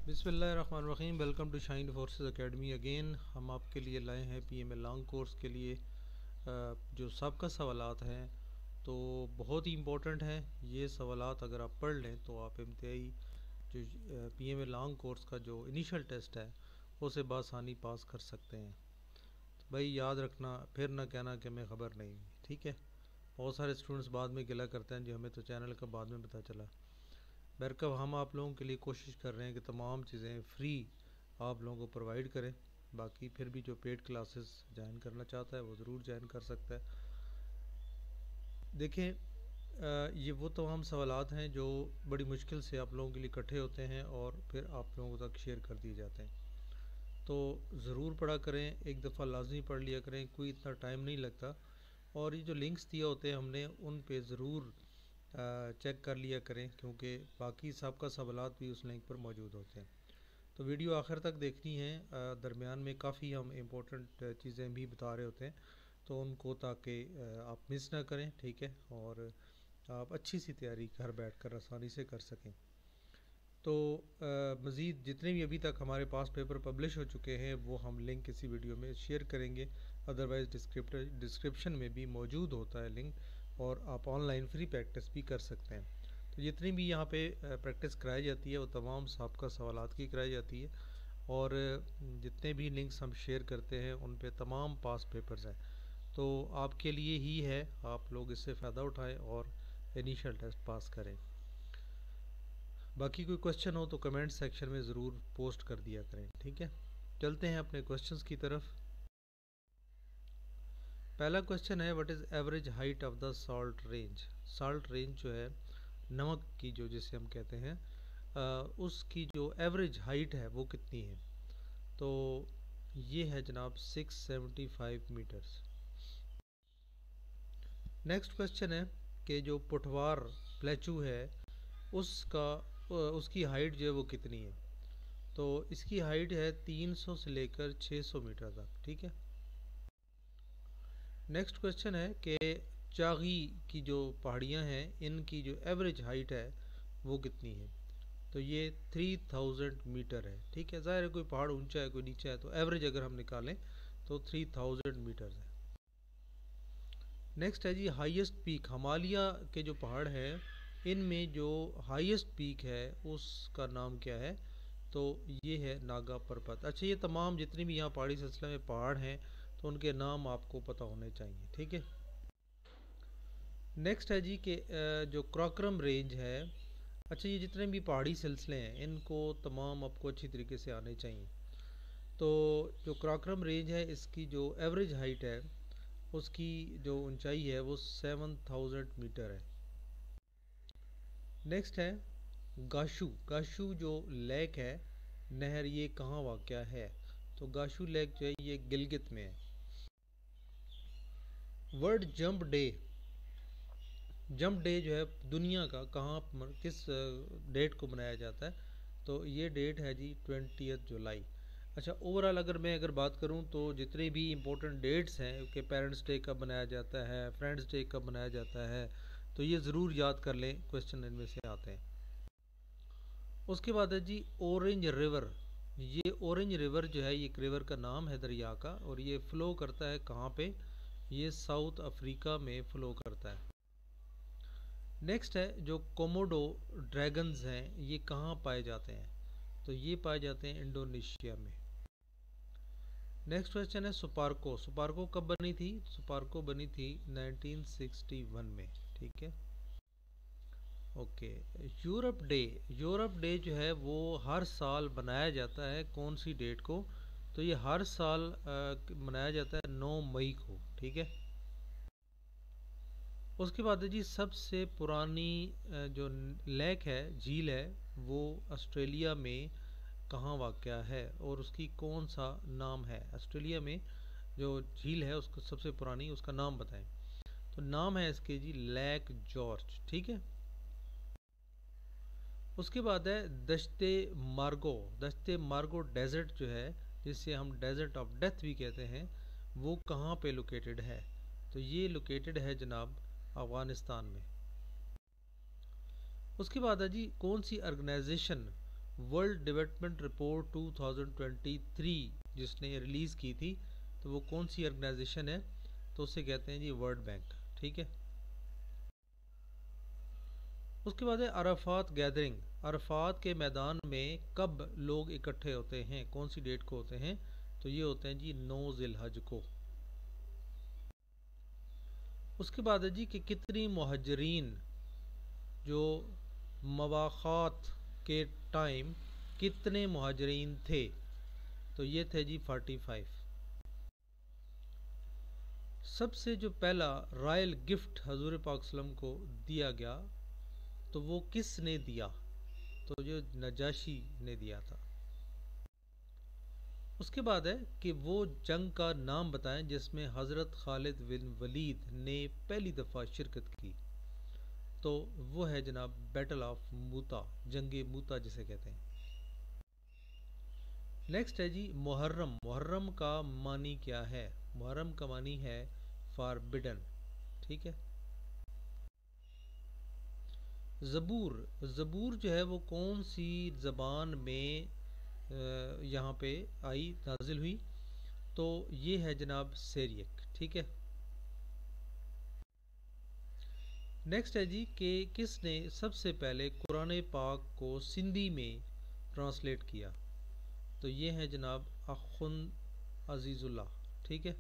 बिस्मिल्लाहिर्रहमानिर्रहीम। Welcome to Shine Forces Academy again. हम आपके लिए लाए हैं पीएमए लॉन्ग कोर्स के लिए जो सबका सवालात हैं तो बहुत ही इम्पोर्टेंट हैं। ये सवालात अगर आप पढ़ लें तो आप इंतहाई जो पीएमए लॉन्ग कोर्स का जो इनिशियल टेस्ट है उसे बआसानी पास कर सकते हैं। तो भाई याद रखना, फिर ना कहना कि हमें ख़बर नहीं, ठीक है। बहुत सारे स्टूडेंट्स बाद में गिला करते हैं जी हमें तो चैनल का बाद में पता चला। बहरकब हम आप लोगों के लिए कोशिश कर रहे हैं कि तमाम चीज़ें फ्री आप लोगों को प्रोवाइड करें। बाकी फिर भी जो पेड क्लासेस ज्वाइन करना चाहता है वो ज़रूर ज्वाइन कर सकता है। देखें, ये वो तमाम सवालात हैं जो बड़ी मुश्किल से आप लोगों के लिए इकट्ठे होते हैं और फिर आप लोगों तक शेयर कर दिए जाते हैं। तो ज़रूर पढ़ा करें, एक दफ़ा लाजमी पढ़ लिया करें, कोई इतना टाइम नहीं लगता। और ये जो लिंक्स दिए होते हैं हमने उन पे ज़रूर चेक कर लिया करें, क्योंकि बाकी सबका सवालात भी उस लिंक पर मौजूद होते हैं। तो वीडियो आखिर तक देखनी है। दरमियान में काफ़ी हम इम्पोर्टेंट चीज़ें भी बता रहे होते हैं तो उनको ताकि आप मिस ना करें, ठीक है, और आप अच्छी सी तैयारी घर बैठ कर आसानी से कर सकें। तो मज़ीद जितने भी अभी तक हमारे पास पेपर पब्लिश हो चुके हैं वो हम लिंक किसी वीडियो में शेयर करेंगे। अदरवाइज़ डिस्क्रिप्शन में भी मौजूद होता है लिंक, और आप ऑनलाइन फ्री प्रैक्टिस भी कर सकते हैं। तो जितनी भी यहाँ पे प्रैक्टिस कराई जाती है वो तमाम सबका सवालात की कराई जाती है, और जितने भी लिंक्स हम शेयर करते हैं उन पे तमाम पास पेपर्स हैं। तो आपके लिए ही है, आप लोग इससे फ़ायदा उठाएं और इनिशियल टेस्ट पास करें। बाकी कोई क्वेश्चन हो तो कमेंट सेक्शन में ज़रूर पोस्ट कर दिया करें, ठीक है। चलते हैं अपने क्वेश्चंस की तरफ। पहला क्वेश्चन है, what is average height of the salt range. Salt range जो है नमक की जो जिसे हम कहते हैं उसकी जो एवरेज हाइट है वो कितनी है। तो ये है जनाब 675 मीटर्स। नेक्स्ट क्वेश्चन है कि जो पुठवार प्लेचू है उसकी हाइट जो है वो कितनी है। तो इसकी हाइट है 300 से लेकर 600 मीटर तक, ठीक है। नेक्स्ट क्वेश्चन है कि चागी की जो पहाड़ियाँ हैं इनकी जो एवरेज हाइट है वो कितनी है। तो ये 3000 मीटर है, ठीक है। ज़ाहिर है कोई पहाड़ ऊंचा है कोई नीचा है, तो एवरेज अगर हम निकालें तो 3000 मीटर है। नेक्स्ट है जी हाईएस्ट पीक। हिमालय के जो पहाड़ हैं इनमें जो हाईएस्ट पीक है उसका नाम क्या है। तो ये है नागा पर्वत। अच्छा, ये तमाम जितनी भी यहाँ पहाड़ी सिलसिले में पहाड़ हैं तो उनके नाम आपको पता होने चाहिए, ठीक है। नेक्स्ट है जी कि जो क्राकरम रेंज है, अच्छा ये जितने भी पहाड़ी सिलसिले हैं इनको तमाम आपको अच्छी तरीके से आने चाहिए। तो जो क्राकरम रेंज है इसकी जो एवरेज हाइट है उसकी जो ऊंचाई है वो 7000 मीटर है। नेक्स्ट है गाशू। गाशू जो लेक है नहर, ये कहाँ वाक़या है। तो गाशू लेक जो है ये गिलगित में है। World jump day. Jump day जो है दुनिया का कहाँ किस डेट को मनाया जाता है। तो ये डेट है जी 20 जुलाई। अच्छा, ओवरऑल अगर बात करूं तो जितने भी इम्पोर्टेंट डेट्स हैं कि पेरेंट्स डे कब मनाया जाता है, फ्रेंड्स डे कब मनाया जाता है, तो ये ज़रूर याद कर लें, क्वेश्चन इनमें से आते हैं। उसके बाद है जी ऑरेंज रिवर। ये ऑरेंज रिवर जो है ये एक रिवर का नाम है दरिया का, और ये फ़्लो करता है कहाँ पे, ये साउथ अफ्रीका में फ़्लो करता है। नेक्स्ट है जो कोमोडो ड्रैगन्स हैं ये कहाँ पाए जाते हैं। तो ये पाए जाते हैं इंडोनेशिया में। नेक्स्ट क्वेश्चन है सुपार्को। सुपार्को कब बनी थी। सुपार्को बनी थी 1961 में, ठीक है। Okay. Europe day. Europe day जो है वो हर साल मनाया जाता है कौन सी डेट को। तो ये हर साल मनाया जाता है 9 मई को, ठीक है। उसके बाद है जी सबसे पुरानी जो लेक है, झील है, वो ऑस्ट्रेलिया में कहाँ वाक़या है और उसकी कौन सा नाम है। ऑस्ट्रेलिया में जो झील है उसको सबसे पुरानी, उसका नाम बताएं। तो नाम है इसके जी लेक जॉर्ज, ठीक है। उसके बाद है दश्ते मार्गो। दश्ते मार्गो डेजर्ट जो है जिसे हम डेजर्ट ऑफ डेथ भी कहते हैं, वो कहाँ पे लोकेटेड है। तो ये लोकेटेड है जनाब अफ़गानिस्तान में। उसके बाद है जी कौन सी ऑर्गेनाइजेशन वर्ल्ड डेवलपमेंट रिपोर्ट 2023 जिसने रिलीज़ की थी, तो वो कौन सी ऑर्गेनाइजेशन है? तो उसे कहते हैं जी वर्ल्ड बैंक। ठीक है। उसके बाद है अराफात गैदरिंग। अराफात के मैदान में कब लोग इकट्ठे होते हैं, कौन सी डेट को होते हैं? तो ये होते हैं जी 9 ज़िलहज को। उसके बाद है जी कि कितनी मुहाजिरीन जो मवाख़ात के टाइम कितने मुहाजिरीन थे? तो ये थे जी 45। सबसे जो पहला रॉयल गिफ्ट हजूर पाक सल्लम को दिया गया तो वो किसने दिया? तो जो नजाशी ने दिया था। उसके बाद है कि वो जंग का नाम बताएं जिसमें हज़रत खालिद बिन वलीद ने पहली दफ़ा शिरकत की। तो वो है जनाब बैटल ऑफ मूता, जंग मूता जिसे कहते हैं। नेक्स्ट है जी मुहर्रम। मुहर्रम का मानी क्या है? मुहर्रम का मानी है फॉरबिडन। ठीक है। ज़बूर। ज़बूर जो है वो कौन सी ज़बान में यहाँ पे आई, नाजिल हुई? तो ये है जनाब सिरियक। ठीक है। नेक्स्ट है जी कि किसने सबसे पहले कुरान पाक को सिंधी में ट्रांसलेट किया? तो ये है जनाब अखुन अजीज़ुल्लाह। ठीक है।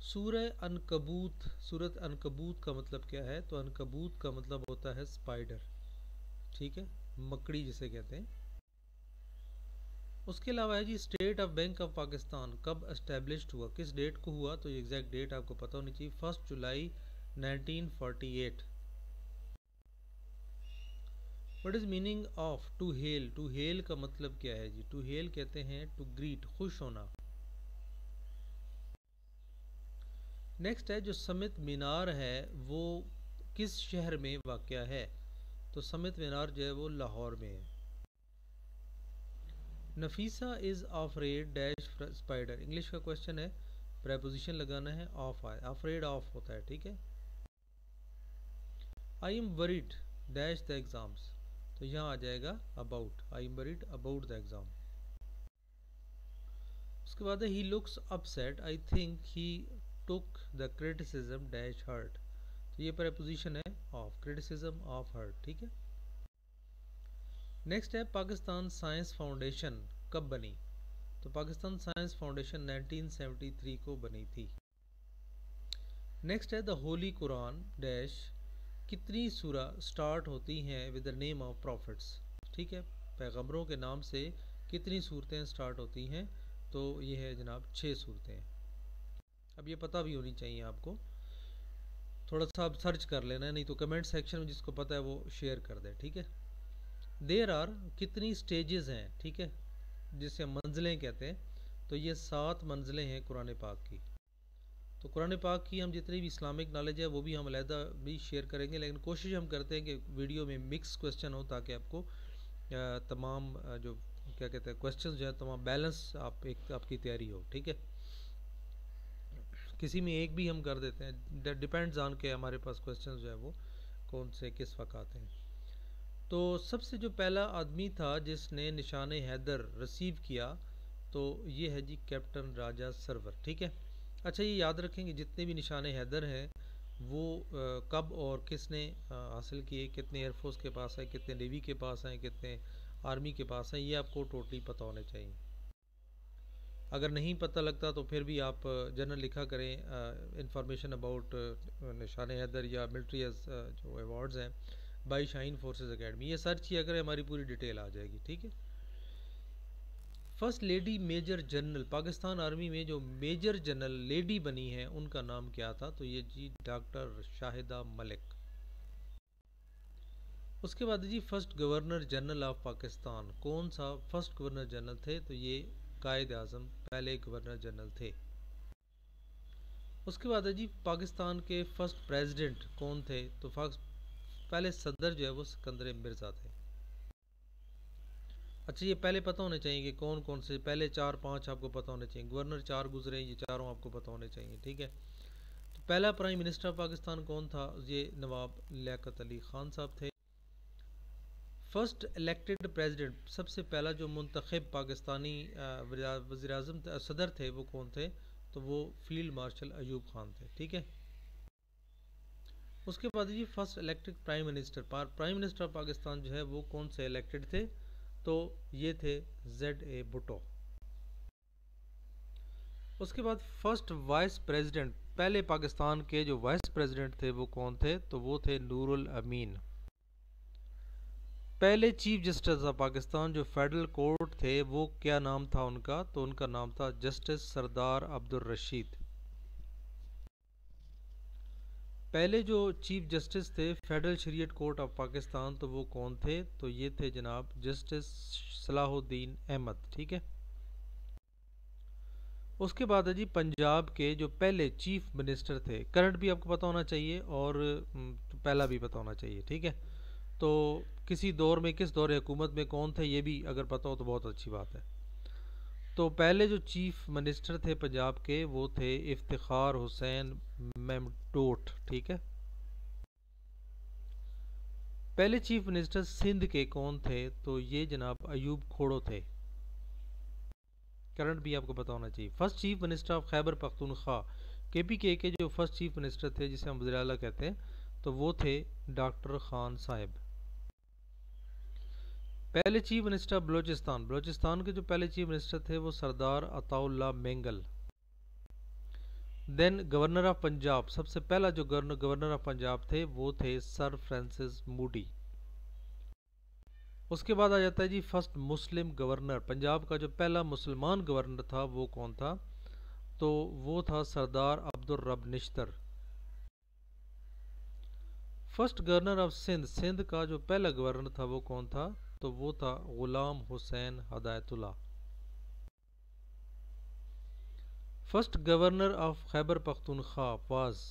सूरह अनकबूत। सूरत अनकबूत का मतलब क्या है? तो अनकबूत का मतलब होता है स्पाइडर। ठीक है, मकड़ी जिसे कहते हैं। उसके अलावा है जी State of Bank of Pakistan कब एस्टेब्लिश्ड हुआ, किस डेट को हुआ? तो ये एग्जैक्ट डेट आपको पता होनी चाहिए, 1 जुलाई 1948। What is meaning of to hell? To hell का मतलब क्या है जी? टू हेल कहते हैं टू ग्रीट, खुश होना। नेक्स्ट है जो समित मीनार है वो किस शहर में वाक़या है? तो समित मीनार जो है वो लाहौर में है। Nafisa is afraid dash spider. English का क्वेश्चन है, प्रेपोजिशन लगाना है, ऑफ आए, अफ्रेड ऑफ होता है। ठीक है। I am worried dash the exams. तो यहाँ आ जाएगा about, I am worried about the exam. उसके बाद है he looks upset, I think he took the criticism dash hurt. तो ये प्रेपोजिशन है ऑफ, क्रिटिसिज्म ऑफ हर्ट। ठीक है। नेक्स्ट है पाकिस्तान साइंस फाउंडेशन कब बनी? तो पाकिस्तान साइंस फाउंडेशन 1973 को बनी थी। नेक्स्ट है द होली कुरान डैश कितनी सूरा स्टार्ट होती हैं with the name of profits? ठीक है, पैगंबरों के नाम से कितनी सूरतें स्टार्ट होती हैं? तो ये है जनाब 6 सूरतें। अब ये पता भी होनी चाहिए आपको, थोड़ा सा आप सर्च कर लेना है, नहीं तो कमेंट सेक्शन में जिसको पता है वो शेयर कर दे। ठीक है। देर आर कितनी स्टेजेस हैं? ठीक है, जिसे मंजिलें कहते हैं। तो ये 7 मंजिलें हैं कुरान पाक की। तो कुरान पाक की हम जितनी भी इस्लामिक नॉलेज है वो भी हम अलहदा भी शेयर करेंगे, लेकिन कोशिश हम करते हैं कि वीडियो में मिक्स क्वेश्चन हो ताकि आपको तमाम जो क्या कहते हैं क्वेश्चन जो है तमाम बैलेंस आप एक आपकी तैयारी हो। ठीक है। किसी में एक भी हम कर देते हैं, डिपेंड्स ऑन के हमारे पास क्वेश्चन जो है वो कौन से किस वक्त आते हैं। तो सबसे जो पहला आदमी था जिसने निशान हैदर रिसीव किया तो ये है जी कैप्टन राजा सरवर। ठीक है। अच्छा, ये याद रखेंगे जितने भी निशान हैदर हैं वो कब और किसने हासिल किए, कितने एयरफोर्स के पास है, कितने नेवी के पास हैं, कितने आर्मी के पास हैं, ये आपको टोटली पता होने चाहिए। अगर नहीं पता लगता तो फिर भी आप जनरल लिखा करें इंफॉर्मेशन अबाउट निशान हैदर या मिलिट्री जो अवार्ड्स हैं बाई शाइन फोर्सेस एकेडमी, ये सर्च किया करें, हमारी पूरी डिटेल आ जाएगी। ठीक है। First lady major general, Pakistan army में जो मेजर जनरल लेडी बनी है उनका नाम क्या था? तो ये जी डॉक्टर शाहिदा मलिक। उसके बाद जी first governor general of Pakistan कौन सा फर्स्ट गवर्नर जनरल थे? तो ये कायद आज़म पहले गवर्नर जनरल थे। उसके बाद है जी पाकिस्तान के फर्स्ट प्रेसिडेंट कौन थे? तो पहले सदर जो है वो सिकंदर मिर्ज़ा थे। अच्छा, ये पहले पता होने चाहिए कि कौन कौन से पहले 4-5 आपको पता होने चाहिए, गवर्नर 4 गुजरे, ये चारों आपको पता होने चाहिए। ठीक है। तो पहला प्राइम मिनिस्टर ऑफ पाकिस्तान कौन था? ये नवाब लियाकत अली खान साहब थे। फर्स्ट इलेक्टेड प्रेसिडेंट, सबसे पहला जो मुंतखब पाकिस्तानी वज़ीर आज़म सदर थे वो कौन थे? तो वो फील्ड मार्शल अयूब खान थे। ठीक है। उसके बाद जी first elected prime minister, prime minister of Pakistan जो है वो कौन से इलेक्टेड थे? तो ये थे Z.A. भुट्टो। उसके बाद फर्स्ट वाइस प्रेसिडेंट, पहले पाकिस्तान के जो वाइस प्रेसिडेंट थे वो कौन थे? तो वो थे नूरुल अमीन। पहले चीफ जस्टिस ऑफ पाकिस्तान जो फेडरल कोर्ट थे वो क्या नाम था उनका? तो उनका नाम था जस्टिस सरदार अब्दुल रशीद। पहले जो चीफ जस्टिस थे फेडरल शरीयत कोर्ट ऑफ पाकिस्तान तो वो कौन थे? तो ये थे जनाब जस्टिस सलाहुद्दीन अहमद। ठीक है। उसके बाद है जी पंजाब के जो पहले चीफ मिनिस्टर थे, करंट भी आपको पता होना चाहिए और पहला भी पता होना चाहिए। ठीक है। तो किसी दौर में, किस दौर हुकूमत में कौन थे ये भी अगर पता हो तो बहुत अच्छी बात है। तो पहले जो चीफ मिनिस्टर थे पंजाब के वो थे इफ्तिखार हुसैन मेमडोट। ठीक है। पहले चीफ मिनिस्टर सिंध के कौन थे? तो ये जनाब अयूब खोड़ो थे। करंट भी आपको पता होना चाहिए। First chief minister of Khyber Pakhtunkhwa, KPK के जो फर्स्ट चीफ मिनिस्टर थे जिसे हम वज़ीर आला कहते हैं तो वो थे डॉक्टर खान साहब। पहले चीफ मिनिस्टर बलोचिस्तान, बलोचिस्तान के जो पहले चीफ मिनिस्टर थे वो Sardar Ataullah Mengal. Then governor of Punjab, सबसे पहला जो गवर्नर ऑफ पंजाब थे वो थे सर फ्रांसिस मूडी। उसके बाद आ जाता है जी फर्स्ट मुस्लिम गवर्नर, पंजाब का जो पहला मुसलमान गवर्नर था वो कौन था? तो वो था Sardar Abdul Rab Nishtar. First governor of Sindh, Sindh का जो पहला गवर्नर था वो कौन था? तो वो था Ghulam Hussain Hidayatullah. First governor of Khyber Pakhtunkhwa was,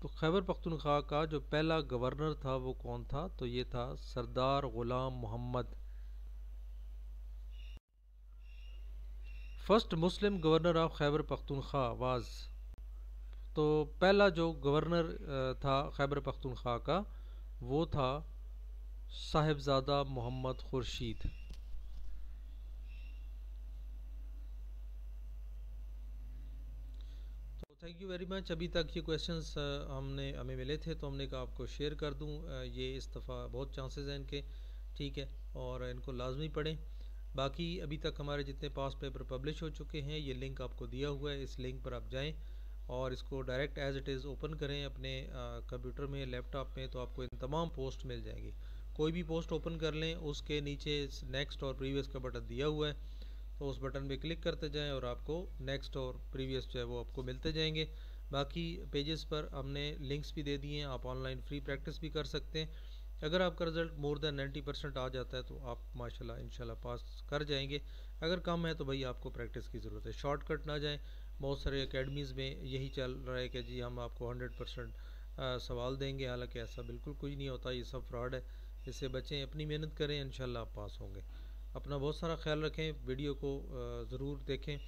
तो खैबर पख्तूनख्वा का जो पहला गवर्नर था वो कौन था? तो ये था Sardar Ghulam Mohammad. First Muslim governor of Khyber Pakhtunkhwa was, तो पहला जो गवर्नर था खैबर पख्तूनख्वा का वो था साहिबजादा मोहम्मद खुर्शीद। तो थैंक यू वेरी मच। अभी तक ये क्वेश्चंस हमें मिले थे तो हमने कहा आपको शेयर कर दूं। ये इस दफ़ा बहुत चांसेस हैं इनके। ठीक है। और इनको लाजमी पढ़ें। बाकी अभी तक हमारे जितने पास पेपर पब्लिश हो चुके हैं ये लिंक आपको दिया हुआ है, इस लिंक पर आप जाएं और इसको direct as it is open करें अपने कंप्यूटर में, लैपटॉप में, तो आपको इन तमाम पोस्ट मिल जाएंगी। कोई भी पोस्ट ओपन कर लें उसके नीचे नेक्स्ट और प्रीवियस का बटन दिया हुआ है, तो उस बटन पे क्लिक करते जाएं और आपको नेक्स्ट और प्रीवियस जो है वो आपको मिलते जाएंगे। बाकी पेजेस पर हमने लिंक्स भी दे दिए हैं, आप ऑनलाइन फ्री प्रैक्टिस भी कर सकते हैं। अगर आपका रिज़ल्ट मोर देन 90% आ जाता है तो आप माशाल्लाह इंशाल्लाह पास कर जाएंगे। अगर कम है तो भाई आपको प्रैक्टिस की ज़रूरत है, शॉर्टकट ना जाएं। बहुत सारे एकेडमीज़ में यही चल रहा है कि जी हम आपको 100% सवाल देंगे, हालांकि ऐसा बिल्कुल कुछ नहीं होता, ये सब फ्रॉड है। इससे बचें, अपनी मेहनत करें, इंशाल्लाह आप पास होंगे। अपना बहुत सारा ख्याल रखें, वीडियो को ज़रूर देखें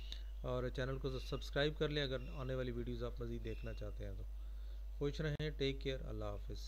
और चैनल को सब्सक्राइब कर लें अगर आने वाली वीडियोज़ आप मज़ीद देखना चाहते हैं तो। खुश रहें, टेक केयर, अल्लाह हाफिज़।